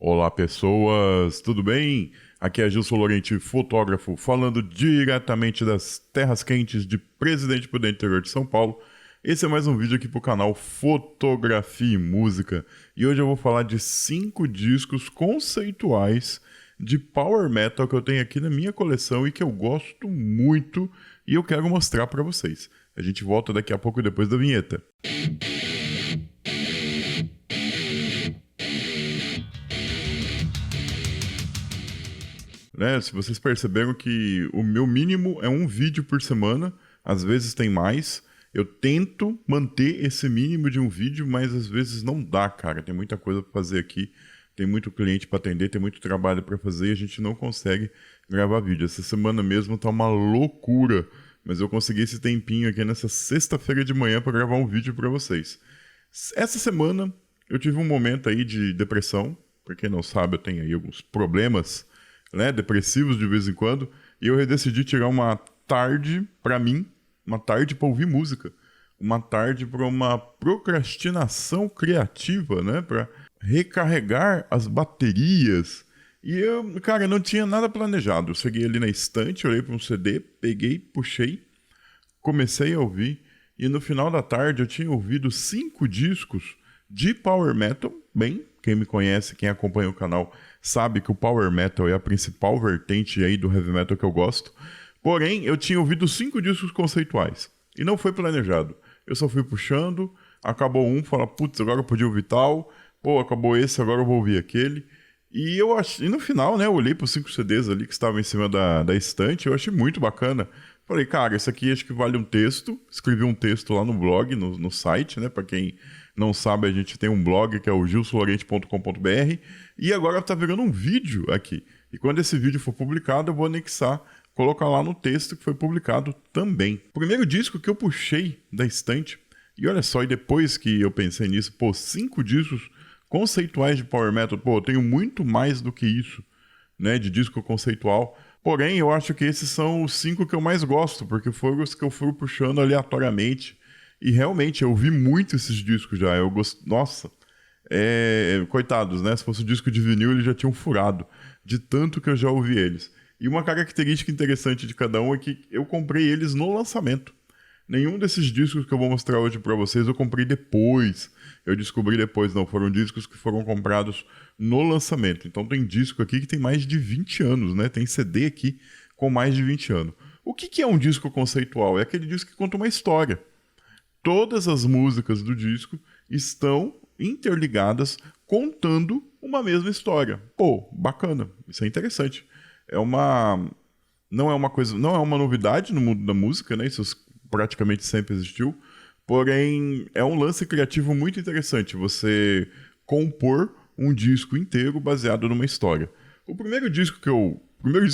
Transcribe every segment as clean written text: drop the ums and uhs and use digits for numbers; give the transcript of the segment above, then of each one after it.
Olá pessoas, tudo bem? Aqui é Gilson Lorenti, fotógrafo, falando diretamente das terras quentes de Presidente Prudente, interior de São Paulo. Esse é mais um vídeo aqui pro canal Fotografia e Música. E hoje eu vou falar de 5 discos conceituais de Power Metal que eu tenho aqui na minha coleção e que eu gosto muito e eu quero mostrar para vocês. A gente volta daqui a pouco depois da vinheta. Se vocês perceberam que o meu mínimo é um vídeo por semana, às vezes tem mais. Eu tento manter esse mínimo de um vídeo, mas às vezes não dá, cara. Tem muita coisa para fazer aqui, tem muito cliente para atender, tem muito trabalho para fazer e a gente não consegue gravar vídeo. Essa semana mesmo tá uma loucura, mas eu consegui esse tempinho aqui nessa sexta-feira de manhã para gravar um vídeo para vocês. Essa semana eu tive um momento aí de depressão. Pra quem não sabe, eu tenho aí alguns problemas, depressivos de vez em quando, e eu decidi tirar uma tarde pra mim, uma tarde pra ouvir música, uma tarde pra uma procrastinação criativa, pra recarregar as baterias. E eu, cara, não tinha nada planejado. Eu cheguei ali na estante, olhei pra um CD, peguei, puxei, comecei a ouvir, e no final da tarde eu tinha ouvido 5 discos de Power Metal. Bem, quem me conhece, quem acompanha o canal, sabe que o Power Metal é a principal vertente aí do Heavy Metal que eu gosto. Porém, eu tinha ouvido 5 discos conceituais. E não foi planejado. Eu só fui puxando, acabou um, fala, putz, agora eu podia ouvir tal. Pô, acabou esse, agora eu vou ouvir aquele. E no final, eu olhei para os 5 CDs ali que estavam em cima da estante, eu achei muito bacana. Falei, cara, isso aqui acho que vale um texto. Escrevi um texto lá no blog, no site, Para quem não sabe, a gente tem um blog que é o gilsolorente.com.br e agora tá virando um vídeo aqui. E quando esse vídeo for publicado, eu vou anexar, colocar lá no texto que foi publicado também. O primeiro disco que eu puxei da estante, e olha só, e depois que eu pensei nisso, 5 discos conceituais de Power Metal, eu tenho muito mais do que isso, de disco conceitual. Porém, eu acho que esses são os 5 que eu mais gosto, porque foram os que eu fui puxando aleatoriamente. E realmente, eu ouvi muito esses discos já. Eu gosto. Nossa, coitados, Se fosse um disco de vinil, eles já tinham furado, de tanto que eu já ouvi eles. E uma característica interessante de cada um é que eu comprei eles no lançamento. Nenhum desses discos que eu vou mostrar hoje pra vocês eu comprei depois. Eu descobri depois, não. Foram discos que foram comprados no lançamento. Então tem disco aqui que tem mais de 20 anos, Tem CD aqui com mais de 20 anos. O que é um disco conceitual? É aquele disco que conta uma história. Todas as músicas do disco estão interligadas, contando uma mesma história. Bacana. Isso é interessante. Não é uma novidade no mundo da música, Isso praticamente sempre existiu. Porém, é um lance criativo muito interessante. Você compor um disco inteiro baseado numa história. O primeiro disco que eu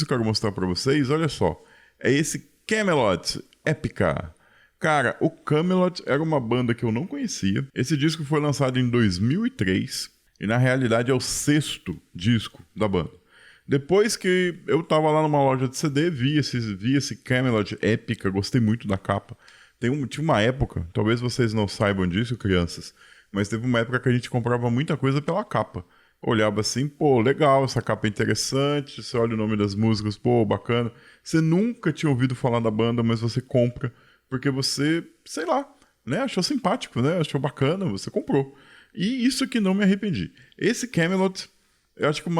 quero mostrar para vocês, olha só, é esse Kamelot Epica. Cara, o Kamelot era uma banda que eu não conhecia. Esse disco foi lançado em 2003 e na realidade é o 6º disco da banda. Depois que eu tava lá numa loja de CD, vi esse Kamelot Epica, gostei muito da capa. Tinha uma época, talvez vocês não saibam disso, crianças, mas teve uma época que a gente comprava muita coisa pela capa. Olhava assim, legal, essa capa é interessante, você olha o nome das músicas, bacana. Você nunca tinha ouvido falar da banda, mas você compra porque você, sei lá, achou simpático, achou bacana, você comprou. E isso que não me arrependi. Esse Kamelot, eu acho que um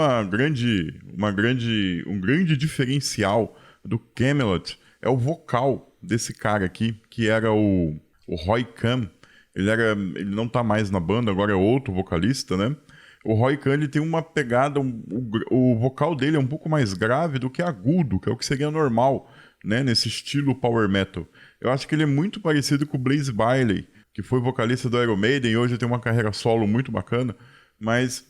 grande diferencial do Kamelot é o vocal desse cara aqui, que era o Roy Khan. Ele não tá mais na banda, agora é outro vocalista, O Roy Khan, ele tem uma pegada, o vocal dele é um pouco mais grave do que agudo, que é o que seria normal, nesse estilo power metal. Eu acho que ele é muito parecido com o Blaze Bayley, que foi vocalista do Iron Maiden e hoje tem uma carreira solo muito bacana, mas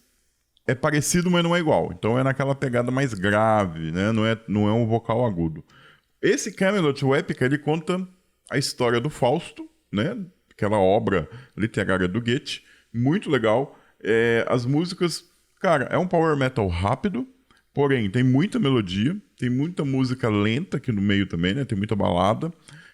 é parecido, mas não é igual. Então é naquela pegada mais grave, Não é um vocal agudo. Esse Kamelot, o Epica, ele conta a história do Fausto, Aquela obra literária do Goethe, muito legal. As músicas, cara, é um power metal rápido, porém tem muita melodia, tem muita música lenta aqui no meio também, Tem muita balada,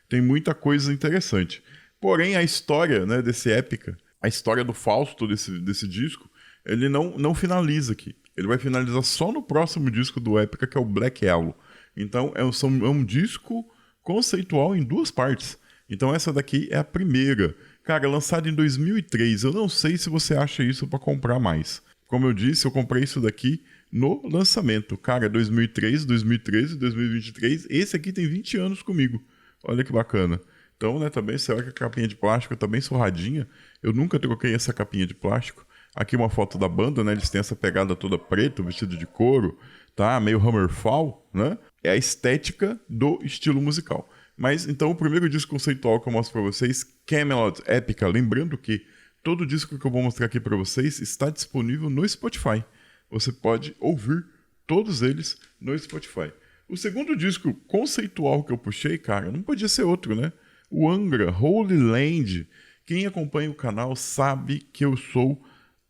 tem muita coisa interessante. Porém, a história, desse Epica, a história do Fausto desse disco, ele não finaliza aqui. Ele vai finalizar só no próximo disco do Epica, que é o Black Yellow. Então é um disco conceitual em 2 partes. Então essa daqui é a primeira. Cara, lançado em 2003. Eu não sei se você acha isso pra comprar mais. Como eu disse, eu comprei isso daqui no lançamento. Cara, 2003, 2013, 2023. Esse aqui tem 20 anos comigo. Olha que bacana. Então, né, também, você olha que a capinha de plástico tá bem surradinha. Eu nunca troquei essa capinha de plástico. Aqui uma foto da banda, né? Eles têm essa pegada toda preta, vestido de couro, tá? Meio Hammerfall, né? É a estética do estilo musical. Mas, então, o primeiro disco conceitual que eu mostro pra vocês, Kamelot Epica. Lembrando que todo disco que eu vou mostrar aqui pra vocês está disponível no Spotify. Você pode ouvir todos eles no Spotify. O segundo disco conceitual que eu puxei, cara, não podia ser outro, né? O Angra, Holy Land. Quem acompanha o canal sabe que eu sou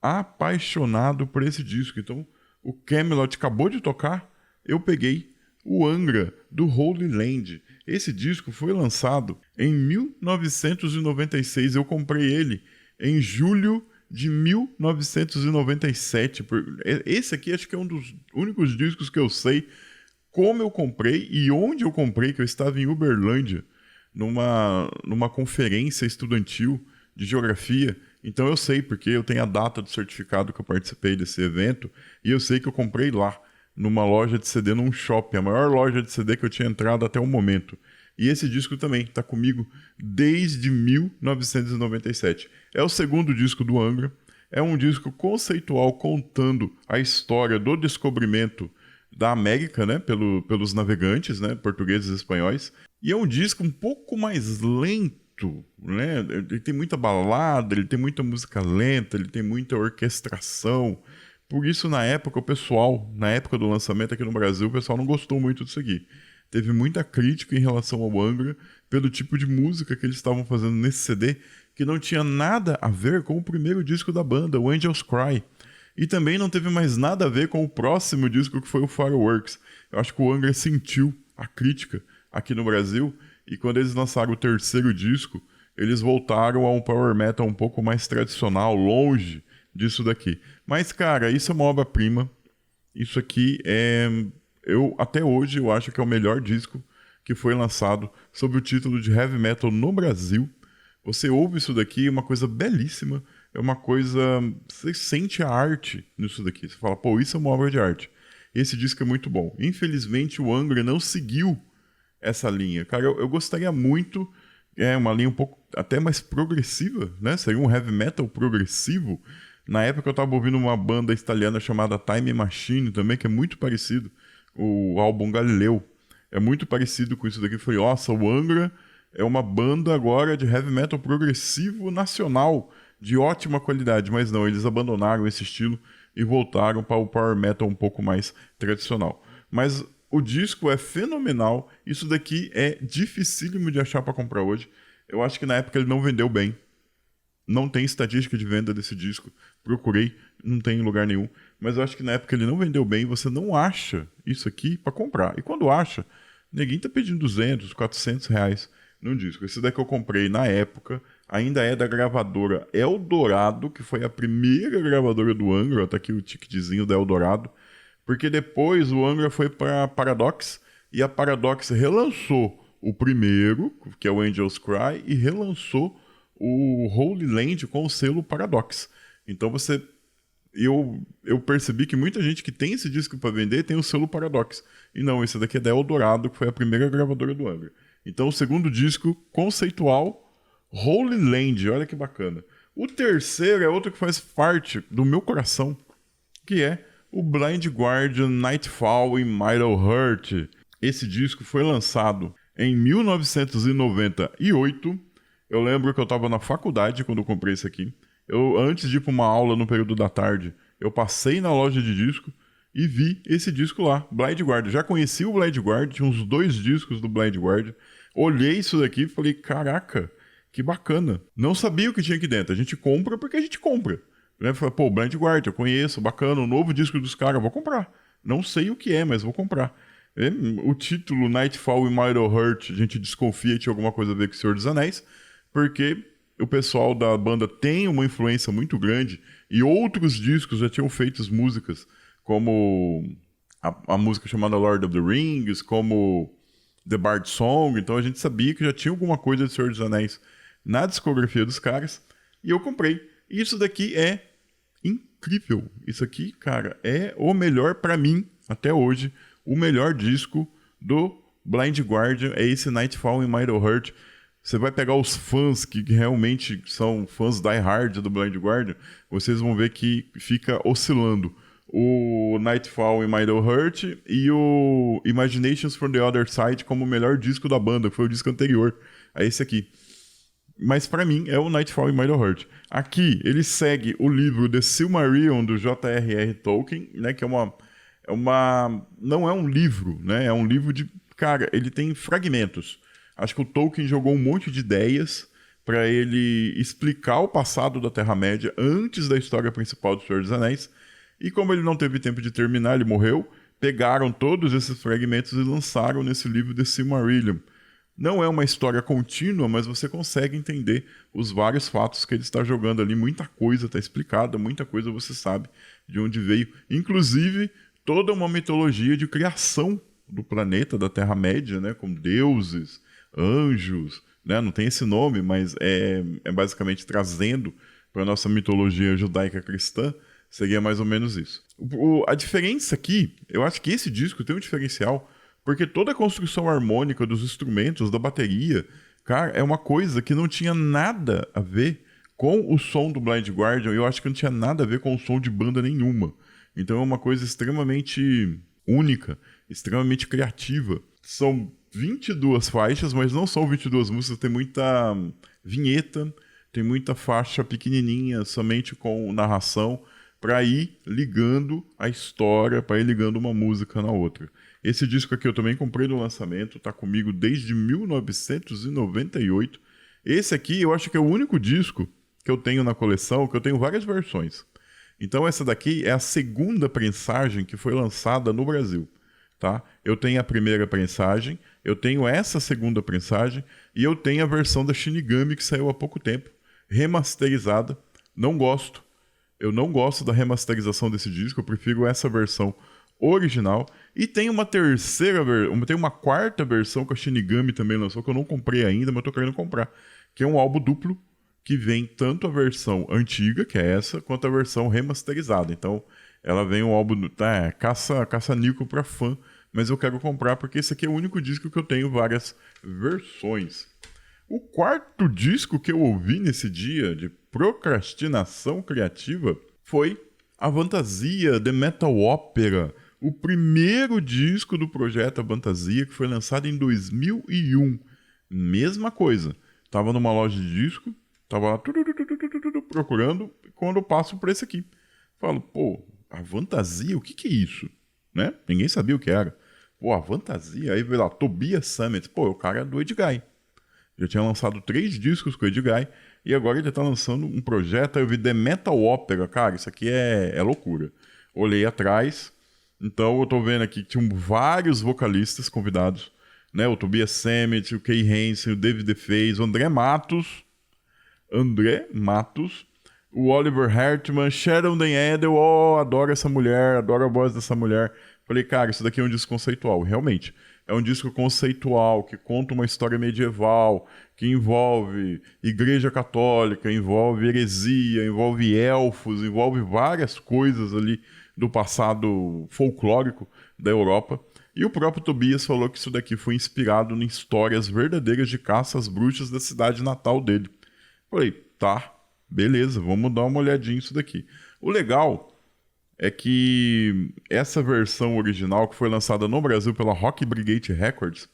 apaixonado por esse disco. Então, o Kamelot acabou de tocar, eu peguei o Angra, do Holy Land. Esse disco foi lançado em 1996. Eu comprei ele em julho de 1997. Esse aqui acho que é um dos únicos discos que eu sei como eu comprei e onde eu comprei, que eu estava em Uberlândia, numa conferência estudantil de geografia. Então eu sei, porque eu tenho a data do certificado que eu participei desse evento, e eu sei que eu comprei lá, numa loja de CD, num shopping, a maior loja de CD que eu tinha entrado até o momento. E esse disco também está comigo desde 1997. É o segundo disco do Angra, é um disco conceitual contando a história do descobrimento da América, né, pelos navegantes, né, portugueses e espanhóis. E é um disco um pouco mais lento, né? Ele tem muita balada, ele tem muita música lenta, ele tem muita orquestração. Por isso, na época, na época do lançamento aqui no Brasil, o pessoal não gostou muito disso aqui. Teve muita crítica em relação ao Angra pelo tipo de música que eles estavam fazendo nesse CD, que não tinha nada a ver com o primeiro disco da banda, o Angels Cry. E também não teve mais nada a ver com o próximo disco, que foi o Fireworks. Eu acho que o Angra sentiu a crítica aqui no Brasil, e quando eles lançaram o terceiro disco, eles voltaram a um power metal um pouco mais tradicional, longe disso daqui. Mas, cara, isso é uma obra-prima. Isso aqui é... até hoje, eu acho que é o melhor disco que foi lançado sob o título de Heavy Metal no Brasil. Você ouve isso daqui, é uma coisa belíssima, é uma coisa... Você sente a arte nisso daqui. Você fala, pô, isso é uma obra de arte. Esse disco é muito bom. Infelizmente, o Angra não seguiu essa linha. Cara, eu gostaria muito, uma linha um pouco até mais progressiva, né? Seria um heavy metal progressivo. Na época eu tava ouvindo uma banda italiana chamada Time Machine também, que é muito parecido. O álbum Galileu é muito parecido com isso daqui. Eu falei, nossa, o Angra é uma banda agora de heavy metal progressivo nacional, de ótima qualidade. Mas não, eles abandonaram esse estilo e voltaram para o power metal um pouco mais tradicional. Mas o disco é fenomenal. Isso daqui é dificílimo de achar para comprar hoje. Eu acho que na época ele não vendeu bem. Não tem estatística de venda desse disco. Procurei, não tem em lugar nenhum. Mas eu acho que na época ele não vendeu bem. Você não acha isso aqui para comprar. E quando acha, ninguém tá pedindo 200, 400 reais num disco. Esse daqui eu comprei na época. Ainda é da gravadora Eldorado, que foi a primeira gravadora do Angra. Tá aqui o ticketzinho da Eldorado. Porque depois o Angra foi para Paradox, e a Paradox relançou o primeiro, que é o Angels Cry, e relançou o Holy Land com o selo Paradox. Então eu percebi que muita gente que tem esse disco para vender tem o selo Paradox. E não, esse daqui é da Eldorado, que foi a primeira gravadora do Angra. Então o segundo disco conceitual, Holy Land, olha que bacana. O terceiro é outro que faz parte do meu coração, que é o Blind Guardian Nightfall in Middle Earth. Esse disco foi lançado em 1998. Eu lembro que eu estava na faculdade quando eu comprei esse aqui. Antes de ir para uma aula no período da tarde, eu passei na loja de disco e vi esse disco lá, Blind Guardian. Já conheci o Blind Guardian, tinha uns 2 discos do Blind Guardian. Olhei isso daqui e falei, caraca, que bacana. Não sabia o que tinha aqui dentro. A gente compra porque a gente compra. Eu falei, pô, Blind Guardian, eu conheço, bacana, o novo disco dos caras, vou comprar. Não sei o que é, mas vou comprar. O título Nightfall in Middle Earth, a gente desconfia que tinha alguma coisa a ver com o Senhor dos Anéis, porque o pessoal da banda tem uma influência muito grande e outros discos já tinham feito músicas como a música chamada Lord of the Rings, como The Bard Song. Então a gente sabia que já tinha alguma coisa de Senhor dos Anéis na discografia dos caras, e eu comprei. E isso daqui é incrível. Isso aqui, cara, é o melhor pra mim, até hoje, o melhor disco do Blind Guardian é esse Nightfall in Middle Earth. Você vai pegar os fãs que realmente são fãs die hard do Blind Guardian, vocês vão ver que fica oscilando o Nightfall in Middle Earth e o Imaginations from the Other Side como o melhor disco da banda, que foi o disco anterior a esse aqui. Mas pra mim é o Nightfall in Middle Earth. Aqui ele segue o livro The Silmarillion do J.R.R. Tolkien, né, que não é um livro, né, é um livro de... Cara, ele tem fragmentos. Acho que o Tolkien jogou um monte de ideias para ele explicar o passado da Terra-média antes da história principal do Senhor dos Anéis. E como ele não teve tempo de terminar, ele morreu, pegaram todos esses fragmentos e lançaram nesse livro The Silmarillion. Não é uma história contínua, mas você consegue entender os vários fatos que ele está jogando ali. Muita coisa está explicada, muita coisa você sabe de onde veio. Inclusive, toda uma mitologia de criação do planeta, da Terra-média, né, com deuses, anjos, né, não tem esse nome, mas é basicamente trazendo para a nossa mitologia judaica cristã, seria mais ou menos isso. A diferença aqui, eu acho que esse disco tem um diferencial, porque toda a construção harmônica dos instrumentos, da bateria, cara, é uma coisa que não tinha nada a ver com o som do Blind Guardian, e eu acho que não tinha nada a ver com o som de banda nenhuma. Então é uma coisa extremamente única, extremamente criativa. São 22 faixas, mas não são 22 músicas, tem muita vinheta, tem muita faixa pequenininha, somente com narração, para ir ligando a história, para ir ligando uma música na outra. Esse disco aqui eu também comprei no lançamento, tá comigo desde 1998. Esse aqui eu acho que é o único disco que eu tenho na coleção, que eu tenho várias versões. Então essa daqui é a segunda prensagem que foi lançada no Brasil. Tá? Eu tenho a primeira prensagem, eu tenho essa segunda prensagem e eu tenho a versão da Shinigami que saiu há pouco tempo, remasterizada. Não gosto. Eu não gosto da remasterização desse disco, eu prefiro essa versão original. E tem uma tem uma quarta versão que a Shinigami também lançou, que eu não comprei ainda, mas eu tô querendo comprar, que é um álbum duplo, que vem tanto a versão antiga, que é essa, quanto a versão remasterizada. Então, ela vem um álbum... caça-nico pra fã, mas eu quero comprar porque esse aqui é o único disco que eu tenho várias versões. O quarto disco que eu ouvi nesse dia de procrastinação criativa foi a Fantasia, The Metal Opera, o primeiro disco do projeto A Fantasia, que foi lançado em 2001. Mesma coisa. Tava numa loja de disco, tava lá procurando, quando eu passo por esse aqui. Falo, pô, a Fantasia, o que é isso? Né? Ninguém sabia o que era. Pô, a Fantasia, aí veio lá, Tobias Sammet. Pô, o cara é do Edguy. Já tinha lançado 3 discos com o Edguy, e agora ele tá lançando um projeto, aí eu vi The Metal Opera. Cara, isso aqui é loucura. Olhei atrás, então eu tô vendo aqui que tinham vários vocalistas convidados, né? O Tobias Sammet, o Kay Hansen, o David DeFace, o André Matos, o Oliver Hartman, Sharon Den Edel. Adoro essa mulher, adoro a voz dessa mulher. Falei, cara, isso daqui é um disco conceitual. Realmente, é um disco conceitual, que conta uma história medieval, que envolve igreja católica, envolve heresia, envolve elfos, envolve várias coisas ali do passado folclórico da Europa. E o próprio Tobias falou que isso daqui foi inspirado em histórias verdadeiras de caça às bruxas da cidade natal dele. Falei, tá, beleza, vamos dar uma olhadinha nisso daqui. O legal é que essa versão original, que foi lançada no Brasil pela Rock Brigade Records,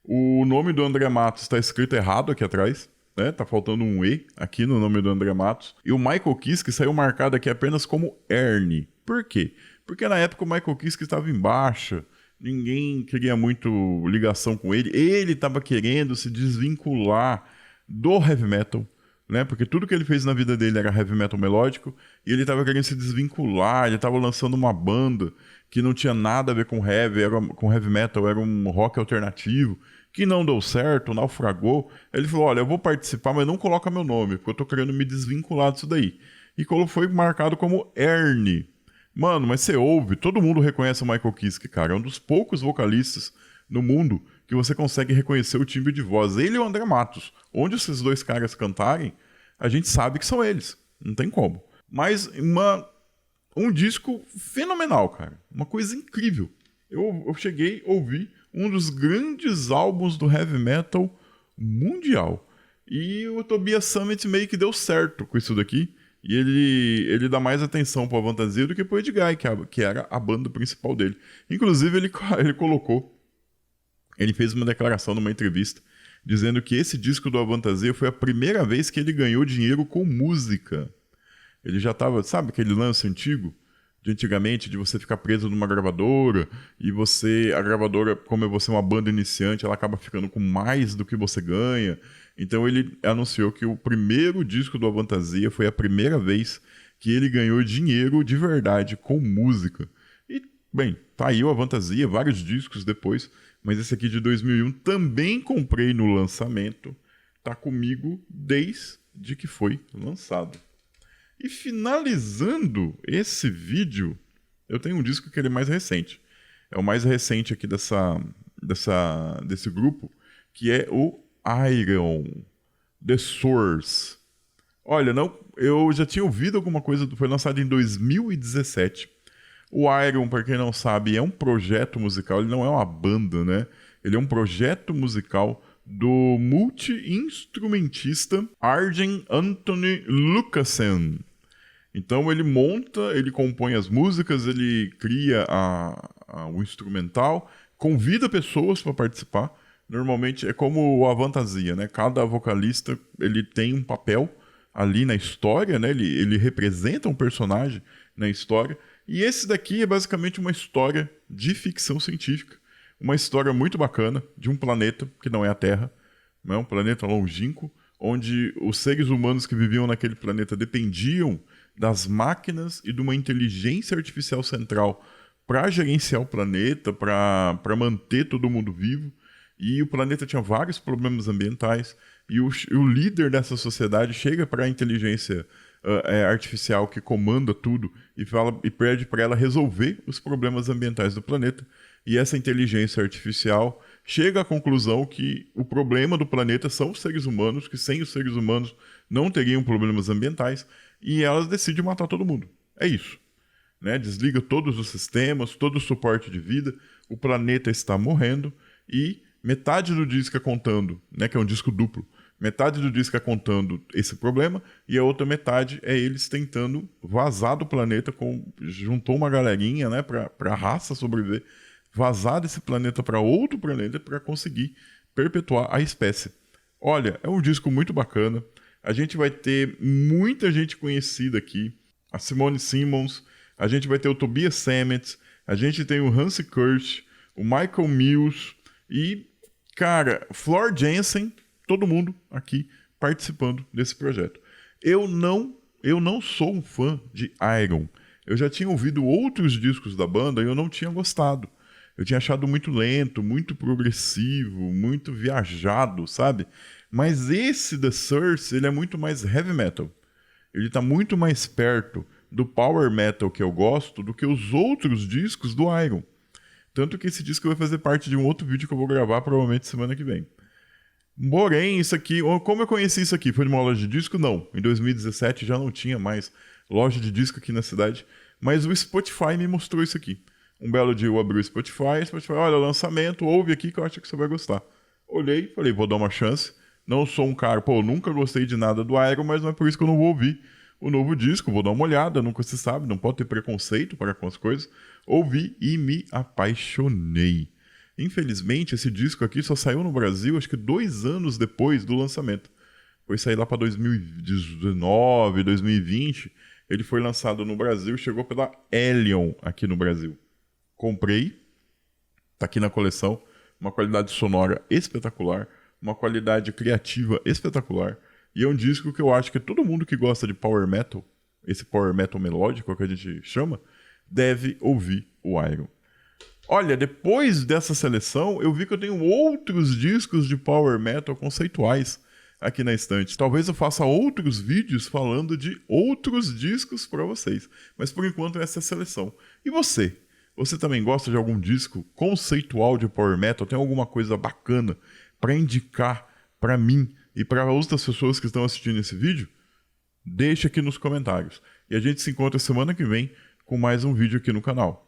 o nome do André Matos está escrito errado aqui atrás, né? Tá faltando um E aqui no nome do André Matos. E o Michael Kiske saiu marcado aqui apenas como Ernie. Por quê? Porque na época o Michael Kiske estava em baixa, ninguém queria muito ligação com ele, ele estava querendo se desvincular do heavy metal, né? Porque tudo que ele fez na vida dele era heavy metal melódico, e ele estava querendo se desvincular, ele estava lançando uma banda que não tinha nada a ver com heavy metal, era um rock alternativo, que não deu certo, naufragou. Ele falou, olha, eu vou participar, mas não coloca meu nome, porque eu tô querendo me desvincular disso daí. E foi marcado como Ernie. Mano, mas você ouve, todo mundo reconhece o Michael Kiske, cara. É um dos poucos vocalistas no mundo que você consegue reconhecer o timbre de voz. Ele e o André Matos. Onde esses dois caras cantarem, a gente sabe que são eles. Não tem como. Mas um disco fenomenal, cara. Uma coisa incrível. Eu cheguei a ouvir um dos grandes álbuns do heavy metal mundial. E o Tobias Summit meio que deu certo com isso daqui. E ele dá mais atenção pro Avantasia do que pro Edguy, que era a banda principal dele. Inclusive, ele colocou... Ele fez uma declaração numa entrevista dizendo que esse disco do Avantasia foi a primeira vez que ele ganhou dinheiro com música. Ele já tava... Sabe aquele lance antigo? De antigamente, de você ficar preso numa gravadora e a gravadora, como você é uma banda iniciante, ela acaba ficando com mais do que você ganha. Então ele anunciou que o primeiro disco do Avantasia foi a primeira vez que ele ganhou dinheiro de verdade com música. E, bem, tá aí o Avantasia, vários discos depois, mas esse aqui de 2001 também comprei no lançamento, tá comigo desde que foi lançado. E finalizando esse vídeo, eu tenho um disco que ele é mais recente. É o mais recente aqui desse grupo, que é o Iron, The Source. Olha, eu já tinha ouvido alguma coisa, foi lançado em 2017. O Iron, para quem não sabe, é um projeto musical, ele não é uma banda, né? Ele é um projeto musical do multi-instrumentista Arjen Anthony Lucassen. Então ele compõe as músicas, ele cria o instrumental, convida pessoas para participar. Normalmente é como o Avantasia, né? Cada vocalista ele tem um papel ali na história, né? Ele representa um personagem na história. E esse daqui é basicamente uma história de ficção científica. Uma história muito bacana de um planeta que não é a Terra, não é um planeta longínquo, onde os seres humanos que viviam naquele planeta dependiam das máquinas e de uma inteligência artificial central para gerenciar o planeta, para manter todo mundo vivo. E o planeta tinha vários problemas ambientais. E o líder dessa sociedade chega para a inteligência artificial que comanda tudo e pede para ela resolver os problemas ambientais do planeta. E essa inteligência artificial chega à conclusão que o problema do planeta são os seres humanos, que sem os seres humanos não teriam problemas ambientais, e ela decide matar todo mundo. É isso. Né? Desliga todos os sistemas, todo o suporte de vida, o planeta está morrendo, e metade do disco é contando, né, que é um disco duplo, metade do disco é contando esse problema, e a outra metade é eles tentando vazar do planeta, juntou uma galerinha, né, para a raça sobreviver, vazar desse planeta para outro planeta para conseguir perpetuar a espécie. Olha, é um disco muito bacana. A gente vai ter muita gente conhecida aqui. A Simone Simmons, a gente vai ter o Tobias Sammet, a gente tem o Hansi Kirsch, o Michael Mills e, cara, Floor Jansen, todo mundo aqui participando desse projeto. Eu não sou um fã de Iron. Eu já tinha ouvido outros discos da banda e eu não tinha gostado. Eu tinha achado muito lento, muito progressivo, muito viajado, sabe? Mas esse The Source, ele é muito mais heavy metal. Ele tá muito mais perto do power metal que eu gosto do que os outros discos do Iron. Tanto que esse disco vai fazer parte de um outro vídeo que eu vou gravar provavelmente semana que vem. Porém, isso aqui... Como eu conheci isso aqui? Foi numa loja de disco? Não. Em 2017 já não tinha mais loja de disco aqui na cidade. Mas o Spotify me mostrou isso aqui. Um belo dia eu abri o Spotify, olha, lançamento, ouve aqui que eu acho que você vai gostar. Olhei, falei, vou dar uma chance. Não sou um cara, nunca gostei de nada do Iron, mas não é por isso que eu não vou ouvir o novo disco, vou dar uma olhada, nunca se sabe, não pode ter preconceito para com as coisas. Ouvi e me apaixonei. Infelizmente, esse disco aqui só saiu no Brasil, acho que 2 anos depois do lançamento. Foi sair lá para 2019, 2020. Ele foi lançado no Brasil, chegou pela Elion aqui no Brasil. Comprei, tá aqui na coleção, uma qualidade sonora espetacular, uma qualidade criativa espetacular, e é um disco que eu acho que todo mundo que gosta de power metal, esse power metal melódico que a gente chama, deve ouvir o Iron. Olha, depois dessa seleção, eu vi que eu tenho outros discos de power metal conceituais aqui na estante. Talvez eu faça outros vídeos falando de outros discos para vocês. Mas por enquanto essa é a seleção. E você? Você também gosta de algum disco conceitual de Power Metal? Tem alguma coisa bacana para indicar para mim e para outras pessoas que estão assistindo esse vídeo? Deixa aqui nos comentários. E a gente se encontra semana que vem com mais um vídeo aqui no canal.